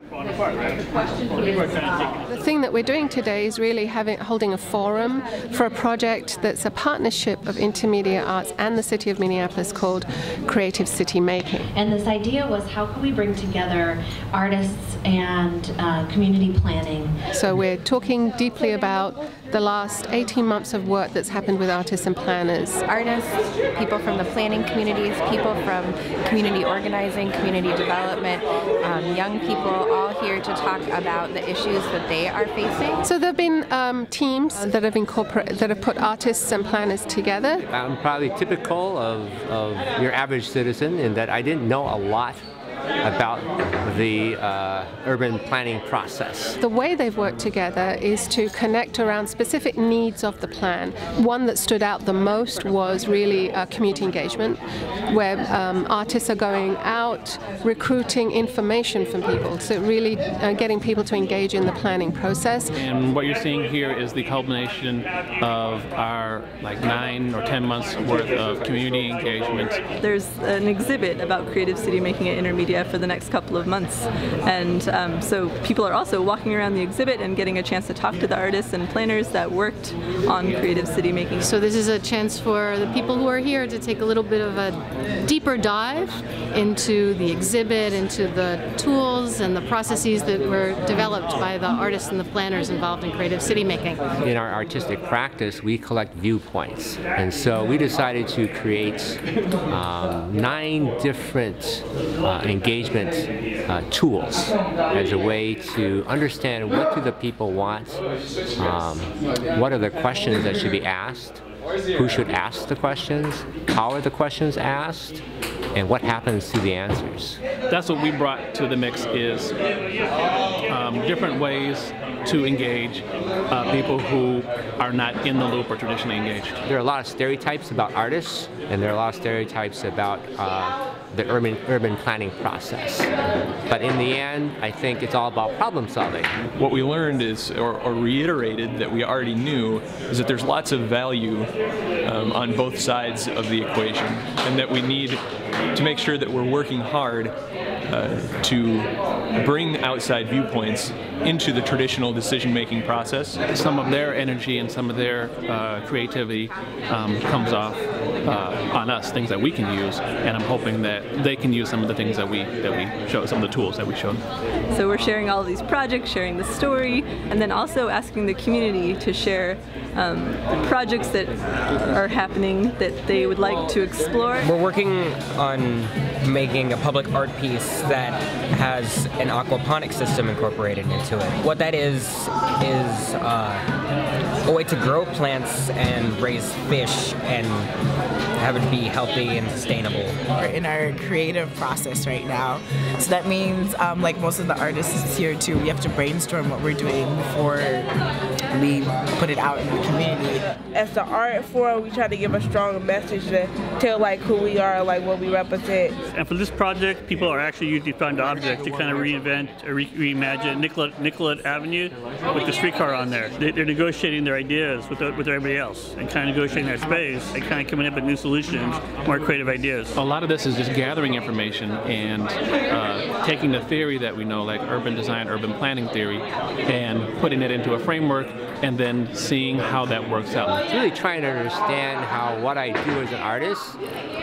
The thing that we're doing today is really holding a forum for a project that's a partnership of Intermedia Arts and the City of Minneapolis called Creative CityMaking. And this idea was, how can we bring together artists and community planning? So we're talking deeply about the last 18 months of work that's happened with artists and planners. Artists, people from the planning communities, people from community organizing, community development, young people, all here to talk about the issues that they are facing. So there have been teams that have put artists and planners together. I'm probably typical of your average citizen in that I didn't know a lot about the urban planning process. The way they've worked together is to connect around specific needs of the plan. One that stood out the most was really community engagement, where artists are going out recruiting information from people, so really getting people to engage in the planning process. And what you're seeing here is the culmination of our 9 or 10 months worth of community engagement. There's an exhibit about creative city making at Intermedia for the next couple of months, and so people are also walking around the exhibit and getting a chance to talk to the artists and planners that worked on creative city making. So this is a chance for the people who are here to take a little bit of a deeper dive into the exhibit, into the tools and the processes that were developed by the artists and the planners involved in creative city making. In our artistic practice, we collect viewpoints, and so we decided to create 9 different engagement tools as a way to understand what do the people want, what are the questions that should be asked, who should ask the questions, how are the questions asked, and what happens to the answers. That's what we brought to the mix, is different ways to engage people who are not in the loop or traditionally engaged. There are a lot of stereotypes about artists, and there are a lot of stereotypes about the urban planning process. But in the end, I think it's all about problem solving. What we learned is, or reiterated that we already knew, is that there's lots of value on both sides of the equation, and that we need to make sure that we're working hard to bring outside viewpoints into the traditional decision-making process. Some of their energy and some of their creativity comes off on us, things that we can use, and I'm hoping that they can use some of the things that we show, some of the tools that we showed. So we're sharing all of these projects, sharing the story, and then also asking the community to share projects that are happening that they would like to explore. We're working on making a public art piece that has an aquaponic system incorporated into it. What that is a way to grow plants and raise fish and have it be healthy and sustainable. We're in our creative process right now, so that means like most of the artists here too, we have to brainstorm what we're doing before we put it out in the community. As the art forum, we try to give a strong message to tell who we are, what we represent. And for this project, people are actually using found objects to kind of reinvent or reimagine Nicollet Avenue with the streetcar on there. They're negotiating their ideas with everybody else and kind of negotiating their space and kind of coming up with new solutions, more creative ideas. A lot of this is just gathering information and taking the theory that we know, like urban design, urban planning theory, and putting it into a framework and then seeing how that works out. It's really trying to understand how what I do as an artist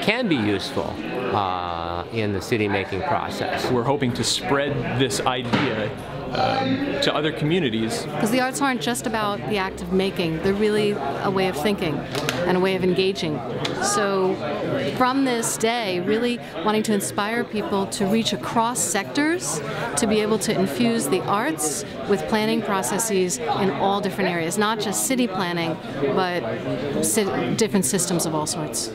can be useful in the city-making process. We're hoping to spread this idea to other communities. Because the arts aren't just about the act of making, they're really a way of thinking and a way of engaging. So from this day, really wanting to inspire people to reach across sectors, to be able to infuse the arts with planning processes in all different areas, not just city planning, but different systems of all sorts.